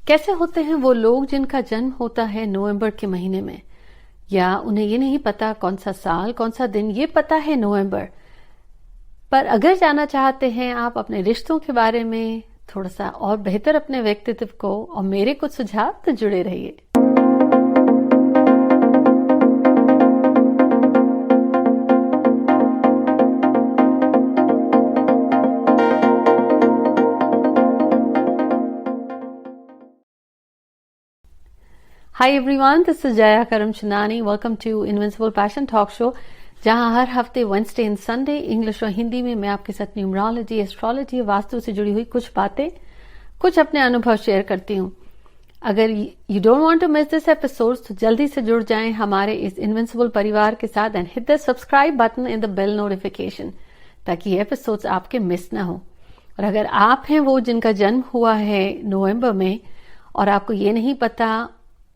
कैसे होते हैं वो लोग जिनका जन्म होता है नवंबर के महीने में, या उन्हें ये नहीं पता कौन सा साल कौन सा दिन, ये पता है नवंबर। पर अगर जानना चाहते हैं आप अपने रिश्तों के बारे में थोड़ा सा और बेहतर अपने व्यक्तित्व को और मेरे कुछ सुझाव, तो जुड़े रहिए। Hi everyone, this is Jaya Karamchandani. Welcome to Invincible Passion Talk Show, जहां हर हफ्ते वेडनेसडे एंड संडे इंग्लिश और हिंदी में मैं आपके साथ न्यूमरोलॉजी, एस्ट्रोलॉजी, वास्तु से जुड़ी हुई कुछ बातें, कुछ अपने अनुभव शेयर करती हूँ। अगर you don't want to miss this episode तो जल्दी से जुड़ जाएं हमारे इस इनविंसिबल परिवार के साथ and hit the subscribe button in the bell notification, ताकि ये एपिसोड्स आपके मिस ना हो। और अगर आप हैं वो जिनका जन्म हुआ है नवंबर में और आपको ये नहीं पता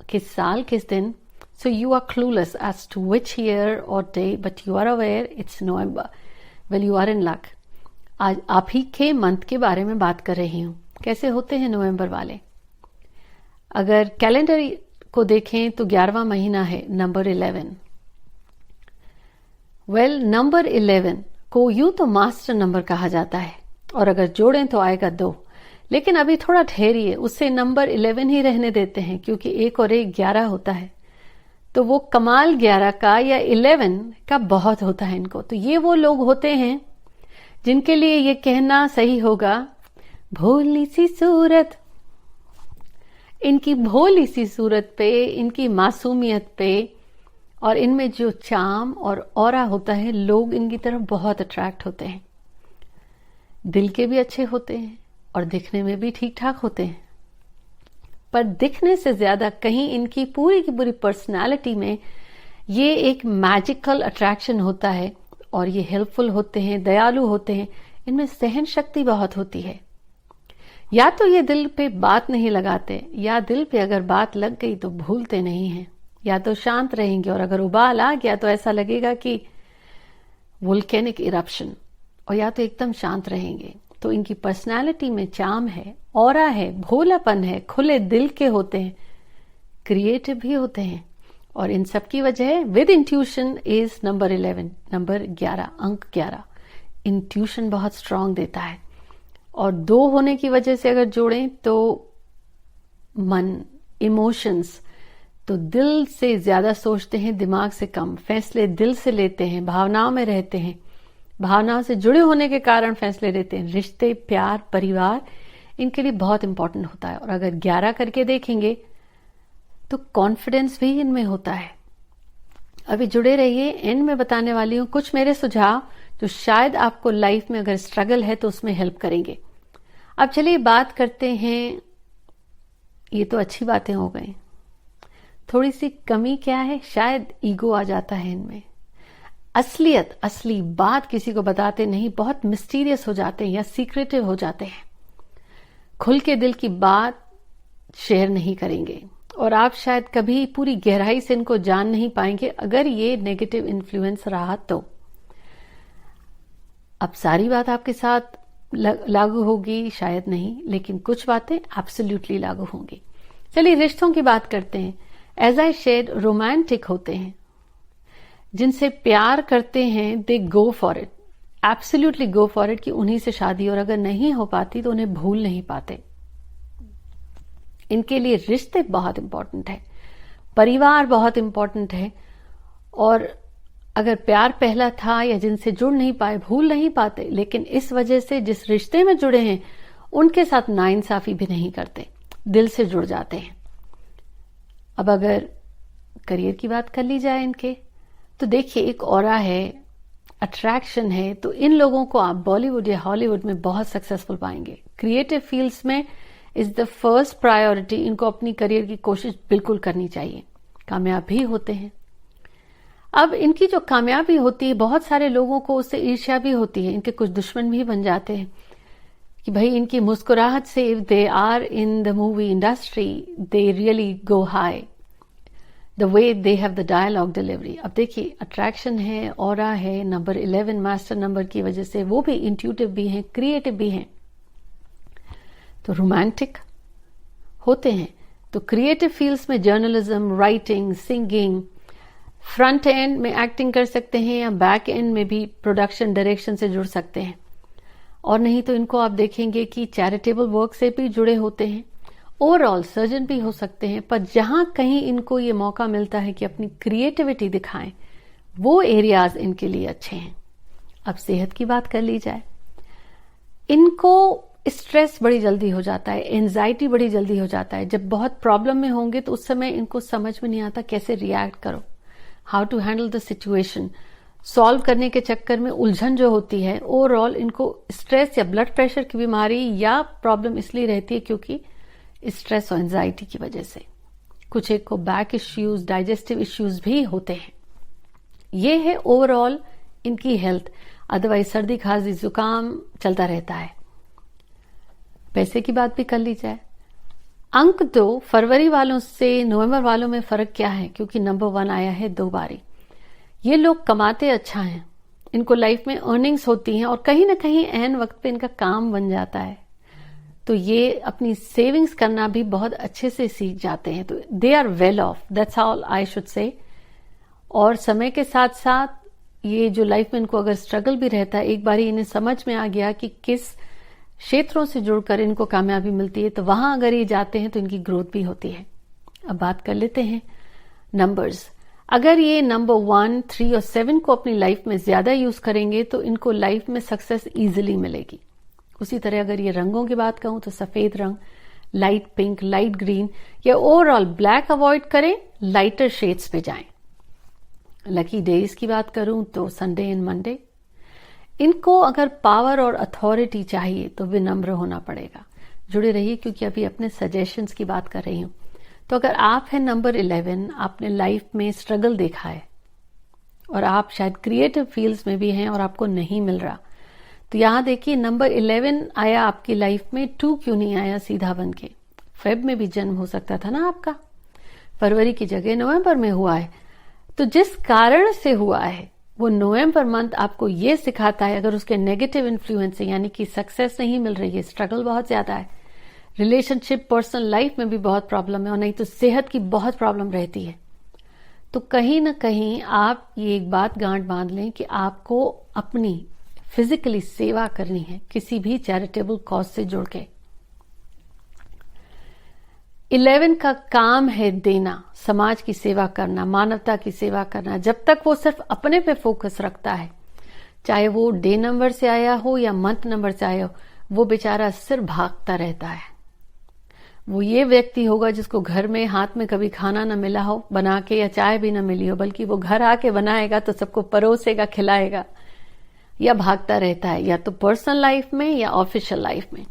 किस साल किस दिन, so you are clueless as to which year or day, but you are aware it's November. Well, you are in luck. आज आप ही के मंथ के बारे में बात कर रही हूँ। कैसे होते हैं नवंबर वाले? अगर कैलेंडर को देखें तो 11वां महीना है, नंबर 11। वेल, नंबर 11 को यूं तो मास्टर नंबर कहा जाता है और अगर जोड़ें तो आएगा 2, लेकिन अभी थोड़ा ठहरिए, उससे नंबर 11 ही रहने देते हैं क्योंकि 1 और 1 11 होता है। तो वो कमाल 11 का या 11 का बहुत होता है इनको। तो ये वो लोग होते हैं जिनके लिए ये कहना सही होगा, भोली सी सूरत। इनकी भोली सी सूरत पे, इनकी मासूमियत पे और इनमें जो चार्म और ऑरा होता है, लोग इनकी तरफ बहुत अट्रैक्ट होते हैं। दिल के भी अच्छे होते हैं और दिखने में भी ठीक ठाक होते हैं, पर दिखने से ज्यादा कहीं इनकी पूरी की पूरी पर्सनालिटी में ये एक मैजिकल अट्रैक्शन होता है और ये हेल्पफुल होते हैं, दयालु होते हैं, इनमें सहन शक्ति बहुत होती है। या तो ये दिल पे बात नहीं लगाते, या दिल पे अगर बात लग गई तो भूलते नहीं हैं, या तो शांत रहेंगे और अगर उबाल आ गया तो ऐसा लगेगा कि वोल्केनिक इरप्शन, और या तो एकदम शांत रहेंगे। तो इनकी पर्सनालिटी में चार्म है, ऑरा है, भोलापन है, खुले दिल के होते हैं, क्रिएटिव भी होते हैं और इन सब की वजह with intuition is number 11, number 11, अंक 11 इंट्यूशन बहुत स्ट्रांग देता है। और 2 होने की वजह से अगर जोड़ें तो मन, इमोशंस, तो दिल से ज्यादा सोचते हैं, दिमाग से कम, फैसले दिल से लेते हैं, भावनाओं में रहते हैं, भावनाओं से जुड़े होने के कारण फैसले लेते हैं। रिश्ते, प्यार, परिवार इनके लिए बहुत इंपॉर्टेंट होता है। और अगर 11 करके देखेंगे तो कॉन्फिडेंस भी इनमें होता है। अभी जुड़े रहिए, एंड में बताने वाली हूं कुछ मेरे सुझाव जो शायद आपको लाइफ में अगर स्ट्रगल है तो उसमें हेल्प करेंगे। अब चलिए बात करते हैं, ये तो अच्छी बातें हो गई, थोड़ी सी कमी क्या है, शायद ईगो आ जाता है इनमें। असलियत, असली बात किसी को बताते नहीं, बहुत मिस्टीरियस हो जाते हैं या सीक्रेटिव हो जाते हैं, खुल के दिल की बात शेयर नहीं करेंगे और आप शायद कभी पूरी गहराई से इनको जान नहीं पाएंगे अगर ये नेगेटिव इन्फ्लुएंस रहा तो। अब सारी बात आपके साथ लागू होगी शायद नहीं, लेकिन कुछ बातें एब्सोल्युटली लागू होंगी। चलिए रिश्तों की बात करते हैं। एज आई शेड, रोमांटिक होते हैं, जिनसे प्यार करते हैं, they go for it, absolutely go for it कि उन्हीं से शादी, और अगर नहीं हो पाती तो उन्हें भूल नहीं पाते। इनके लिए रिश्ते बहुत इंपॉर्टेंट है, परिवार बहुत इंपॉर्टेंट है, और अगर प्यार पहला था या जिनसे जुड़ नहीं पाए, भूल नहीं पाते, लेकिन इस वजह से जिस रिश्ते में जुड़े हैं उनके साथ नाइंसाफी भी नहीं करते, दिल से जुड़ जाते हैं। अब अगर करियर की बात कर ली जाए इनके, तो देखिए एक ऑरा है, अट्रैक्शन है, तो इन लोगों को आप बॉलीवुड या हॉलीवुड में बहुत सक्सेसफुल पाएंगे। क्रिएटिव फील्ड्स में इज द फर्स्ट प्रायोरिटी, इनको अपनी करियर की कोशिश बिल्कुल करनी चाहिए, कामयाब भी होते हैं। अब इनकी जो कामयाबी होती है, बहुत सारे लोगों को उससे ईर्ष्या भी होती है, इनके कुछ दुश्मन भी बन जाते हैं कि भाई इनकी मुस्कुराहट से, if they are in the movie industry they really go high, the way they have the dialogue delivery. अब देखिए अट्रैक्शन है, ऑरा है, नंबर 11 मास्टर नंबर की वजह से वो भी इंट्यूटिव भी हैं, क्रिएटिव भी हैं। तो रोमांटिक होते हैं। तो क्रिएटिव फील्ड्स में journalism, writing, singing, front end में एक्टिंग कर सकते हैं या बैक एंड में भी प्रोडक्शन, डायरेक्शन से जुड़ सकते हैं। और नहीं तो इनको आप देखेंगे कि चैरिटेबल वर्क से भी जुड़े होते हैं। ओवरऑल सर्जन भी हो सकते हैं, पर जहां कहीं इनको ये मौका मिलता है कि अपनी क्रिएटिविटी दिखाएं, वो एरियाज इनके लिए अच्छे हैं। अब सेहत की बात कर ली जाए, इनको स्ट्रेस बड़ी जल्दी हो जाता है, एंजाइटी बड़ी जल्दी हो जाता है। जब बहुत प्रॉब्लम में होंगे तो उस समय इनको समझ में नहीं आता कैसे रिएक्ट करो, how to handle the situation. Solve करने के चक्कर में उलझन जो होती है, ओवरऑल इनको स्ट्रेस या ब्लड प्रेशर की बीमारी या प्रॉब्लम इसलिए रहती है क्योंकि स्ट्रेस और एंजाइटी की वजह से। कुछ एक को बैक इश्यूज, डाइजेस्टिव इश्यूज भी होते हैं। ये है ओवरऑल इनकी हेल्थ। अदरवाइज सर्दी, खांसी, जुकाम चलता रहता है। पैसे की बात भी कर ली जाए, अंक 2 फरवरी वालों से नवंबर वालों में फर्क क्या है, क्योंकि नंबर 1 आया है 2 बारी। ये लोग कमाते अच्छा हैं, इनको लाइफ में अर्निंग्स होती हैं और कहीं ना कहीं एन वक्त पे इनका काम बन जाता है, तो ये अपनी सेविंग्स करना भी बहुत अच्छे से सीख जाते हैं। तो they are well off, that's all I should say. और समय के साथ साथ ये जो लाइफ में इनको अगर स्ट्रगल भी रहता है, एक बारी इन्हें समझ में आ गया कि किस क्षेत्रों से जुड़कर इनको कामयाबी मिलती है, तो वहां अगर ये जाते हैं तो इनकी ग्रोथ भी होती है। अब बात कर लेते हैं नंबर्स। अगर ये नंबर 1, 3 और 7 को अपनी लाइफ में ज्यादा यूज करेंगे तो इनको लाइफ में सक्सेस इजीली मिलेगी। उसी तरह अगर ये रंगों की बात कहूं तो सफेद रंग, लाइट पिंक, लाइट ग्रीन या ओवरऑल ब्लैक अवॉइड करें, लाइटर शेड्स पे जाएं। लकी डेज की बात करूं तो संडे एंड मंडे। इनको अगर पावर और अथॉरिटी चाहिए तो विनम्र होना पड़ेगा। जुड़े रहिए क्योंकि अभी अपने सजेशंस की बात कर रही हूं। तो अगर आप हैं नंबर 11, आपने लाइफ में स्ट्रगल देखा है और आप शायद क्रिएटिव फील्ड्स में भी हैं और आपको नहीं मिल रहा, तो यहां देखिए नंबर 11 आया आपकी लाइफ में, 2 क्यों नहीं आया सीधा बन के। फेब में भी जन्म हो सकता था ना आपका, फरवरी की जगह नवंबर में हुआ है। तो जिस कारण से हुआ है वो नवंबर मंथ आपको ये सिखाता है, अगर उसके नेगेटिव इन्फ्लुएंस है, यानी कि सक्सेस नहीं मिल रही है, स्ट्रगल बहुत ज्यादा है, रिलेशनशिप, पर्सनल लाइफ में भी बहुत प्रॉब्लम है और नहीं तो सेहत की बहुत प्रॉब्लम रहती है, तो कहीं ना कहीं आप ये एक बात गांठ बांध लें कि आपको अपनी फिजिकली सेवा करनी है किसी भी चैरिटेबल कॉज से जुड़ के। 11 का काम है देना, समाज की सेवा करना, मानवता की सेवा करना। जब तक वो सिर्फ अपने पे फोकस रखता है, चाहे वो डे नंबर से आया हो या मंथ नंबर से आया हो, वो बेचारा सिर्फ भागता रहता है। वो ये व्यक्ति होगा जिसको घर में हाथ में कभी खाना न मिला हो बना के, या चाय भी न मिली हो, बल्कि वो घर आके बनाएगा तो सबको परोसेगा, खिलाएगा, या भागता रहता है, या तो पर्सनल लाइफ में या ऑफिशियल लाइफ में।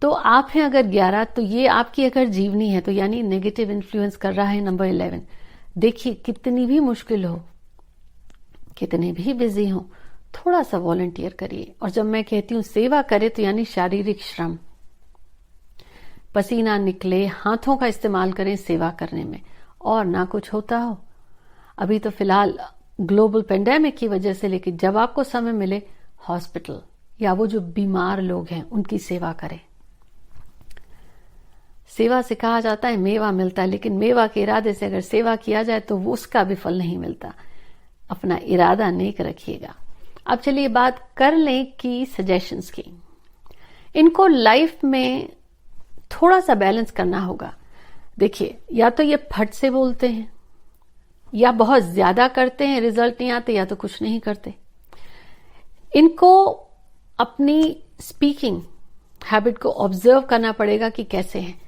तो आप हैं अगर 11, तो ये आपकी अगर जीवनी है, तो यानी नेगेटिव इन्फ्लुएंस कर रहा है नंबर 11। देखिए कितनी भी मुश्किल हो, कितने भी बिजी हो, थोड़ा सा वॉलंटियर करिए। और जब मैं कहती हूं सेवा करे तो यानी शारीरिक श्रम, पसीना निकले, हाथों का इस्तेमाल करें सेवा करने में। और ना कुछ होता हो, अभी तो फिलहाल ग्लोबल पेंडेमिक की वजह से, लेकिन जब आपको समय मिले हॉस्पिटल या वो जो बीमार लोग हैं उनकी सेवा करें। सेवा से कहा जाता है मेवा मिलता है, लेकिन मेवा के इरादे से अगर सेवा किया जाए तो वो उसका भी फल नहीं मिलता। अपना इरादा नेक रखिएगा। अब चलिए बात कर लें कि सजेशंस की। इनको लाइफ में थोड़ा सा बैलेंस करना होगा। देखिए, या तो ये फट से बोलते हैं या बहुत ज्यादा करते हैं, रिजल्ट नहीं आते, या तो कुछ नहीं करते। इनको अपनी स्पीकिंग हैबिट को ऑब्जर्व करना पड़ेगा कि कैसे हैं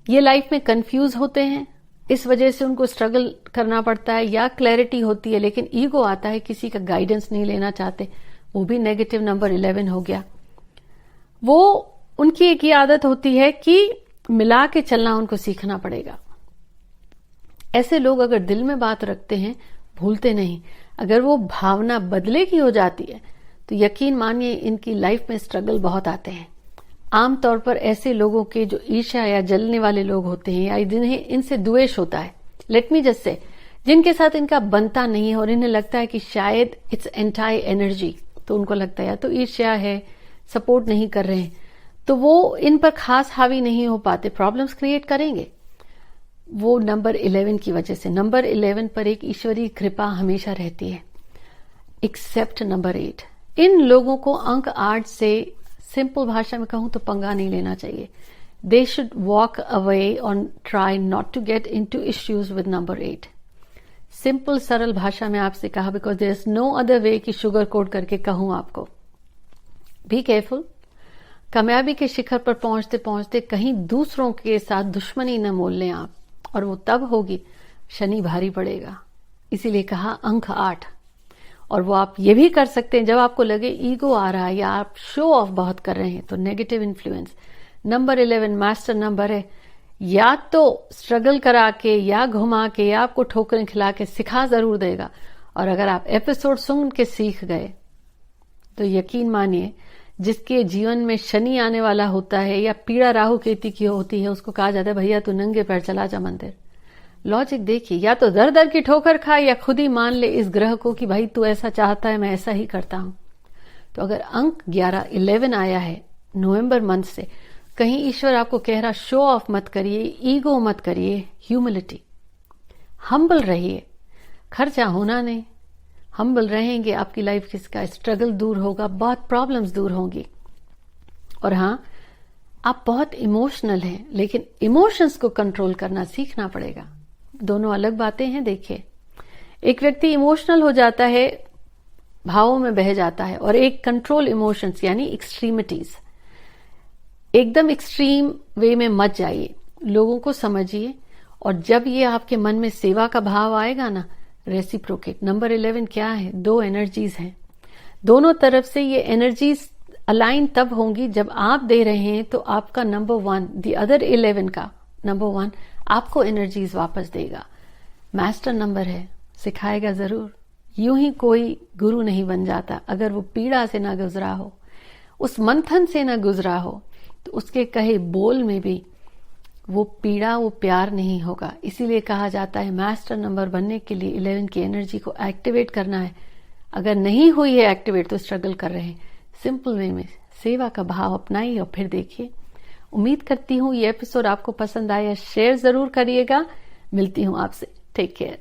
ये। लाइफ में कंफ्यूज होते हैं, इस वजह से उनको स्ट्रगल करना पड़ता है, या क्लैरिटी होती है लेकिन ईगो आता है, किसी का गाइडेंस नहीं लेना चाहते, वो भी नेगेटिव नंबर 11 हो गया। वो उनकी एक ये आदत होती है कि मिला के चलना उनको सीखना पड़ेगा। ऐसे लोग अगर दिल में बात रखते हैं, भूलते नहीं। अगर वो भावना बदले की हो जाती है तो यकीन मानिए इनकी लाइफ में स्ट्रगल बहुत आते हैं। आमतौर पर ऐसे लोगों के जो ईर्ष्या या जलने वाले लोग होते हैं, या जिन्हें इनसे द्वेष होता है, लेट मी जस्ट से, जिनके साथ इनका बनता नहीं है और इन्हें लगता है कि शायद इट्स एंटाई एनर्जी, तो उनको लगता है या तो ईर्ष्या है, सपोर्ट नहीं कर रहे हैं, तो वो इन पर खास हावी नहीं हो पाते, प्रॉब्लम्स क्रिएट करेंगे। वो नंबर 11 की वजह से, नंबर 11 पर एक ईश्वरीय कृपा हमेशा रहती है, एक्सेप्ट नंबर 8। इन लोगों को अंक 8 से सिंपल भाषा में कहूं तो पंगा नहीं लेना चाहिए। दे शुड वॉक अवे और try not to get into issues with number 8। Simple सरल भाषा में आपसे कहा, because there is no other way कि शुगर कोट करके कहूं आपको। Be careful. कामयाबी के शिखर पर पहुंचते पहुंचते कहीं दूसरों के साथ दुश्मनी न मोल लें आप, और वो तब होगी शनि भारी पड़ेगा। इसीलिए कहा अंक 8। और वो आप ये भी कर सकते हैं जब आपको लगे ईगो आ रहा है या आप शो ऑफ बहुत कर रहे हैं, तो negative influence. Number 11 master number है, या तो स्ट्रगल करा के या घुमा के या आपको ठोकरें खिला के सिखा जरूर देगा। और अगर आप एपिसोड सुन के सीख गए तो यकीन मानिए, जिसके जीवन में शनि आने वाला होता है या पीड़ा राहु केतु की होती है, उसको कहा जाता है भैया तू नंगे पैर चला जा मंदिर। लॉजिक देखिए, या तो दर दर की ठोकर खाए या खुद ही मान ले इस ग्रह को कि भाई तू ऐसा चाहता है, मैं ऐसा ही करता हूं। तो अगर अंक 11 आया है नवंबर मंथ से, कहीं ईश्वर आपको कह रहा शो ऑफ मत करिए, ईगो मत करिए, ह्यूमिलिटी, हम्बल रहिए। खर्चा होना नहीं, हम्बल रहेंगे, आपकी लाइफ किसका स्ट्रगल दूर होगा, बहुत प्रॉब्लम्स दूर होंगी। और हां, आप बहुत इमोशनल हैं, लेकिन इमोशंस को कंट्रोल करना सीखना पड़ेगा। दोनों अलग बातें हैं। देखिए, एक व्यक्ति इमोशनल हो जाता है, भावों में बह जाता है, और एक कंट्रोल इमोशंस यानी एक्सट्रीमिटीज। एकदम एक्सट्रीम वे में मत जाइए, लोगों को समझिए। और जब ये आपके मन में सेवा का भाव आएगा ना, रेसिप्रोकेट। नंबर 11 क्या है? 2 एनर्जीज हैं, दोनों तरफ से ये एनर्जीज अलाइन तब होंगी जब आप दे रहे हैं तो आपका नंबर 1, द अदर 11 का नंबर 1 आपको एनर्जीज वापस देगा। मास्टर नंबर है, सिखाएगा जरूर। यूं ही कोई गुरु नहीं बन जाता अगर वो पीड़ा से ना गुजरा हो, उस मंथन से ना गुजरा हो, तो उसके कहे बोल में भी वो पीड़ा, वो प्यार नहीं होगा। इसीलिए कहा जाता है मास्टर नंबर बनने के लिए 11 की एनर्जी को एक्टिवेट करना है। अगर नहीं हुई है एक्टिवेट तो स्ट्रगल कर रहे हैं। सिंपल वे में सेवा का भाव अपनाइए और फिर देखिए। उम्मीद करती हूँ ये एपिसोड आपको पसंद आया, शेयर जरूर करिएगा। मिलती हूँ आपसे, टेक केयर।